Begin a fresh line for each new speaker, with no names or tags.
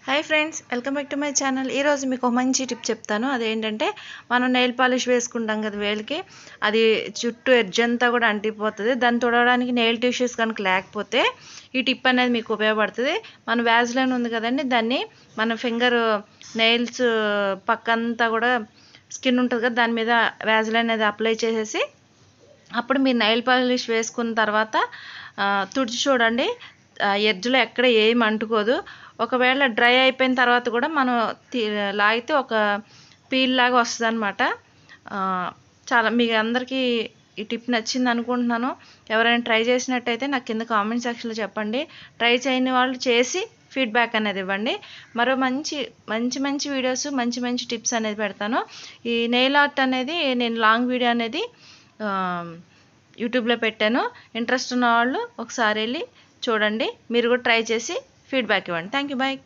Hi friends, welcome back to my channel. ఈరోజు మీకు ఒక మంచి టిప్ చెప్తాను. అదేంటంటే మనం నెయిల్ పాలిష్ వేసుకుంటాం కదా వేలికి, అది చుట్టూ ఎడ్జ్ అంతా కూడా అంటిపోతుంది. దాన్ని తుడవడానికి నెయిల్ టిష్యూస్ కనుక లేకపోతే ఈ టిప్ అనేది మీకు ఉపయోగపడుతుంది. మన వ్యాజ్లైన్ ఉంది కదండి, దాన్ని మన ఫింగర్ నెయిల్స్ పక్కంతా కూడా స్కిన్ ఉంటుంది కదా, దాని మీద వ్యాజ్లైన్ అనేది అప్లై చేసేసి అప్పుడు మీరు నెయిల్ పాలిష్ వేసుకున్న తర్వాత తుడిచి చూడండి. ఎడ్జ్లో ఎక్కడ ఏం అంటుకోదు. ఒకవేళ డ్రై అయిపోయిన తర్వాత కూడా మనం లాగితే ఒక పీల్ లాగా వస్తుంది అనమాట. చాలా మీకు అందరికీ ఈ టిప్ నచ్చింది అనుకుంటున్నాను. ఎవరైనా ట్రై చేసినట్టయితే నాకు కింద కామెంట్ సెక్షన్లో చెప్పండి. ట్రై చేయని వాళ్ళు చేసి ఫీడ్బ్యాక్ అనేది ఇవ్వండి. మరో మంచి మంచి మంచి వీడియోస్, మంచి మంచి టిప్స్ అనేది పెడతాను. ఈ నెయిల్ ఆర్ట్ అనేది నేను లాంగ్ వీడియో అనేది యూట్యూబ్లో పెట్టాను. ఇంట్రెస్ట్ ఉన్న వాళ్ళు ఒకసారి వెళ్ళి చూడండి. మీరు కూడా ట్రై చేసి ఫీడ్బ్యాక్ ఇవ్వండి. Thank you, bye.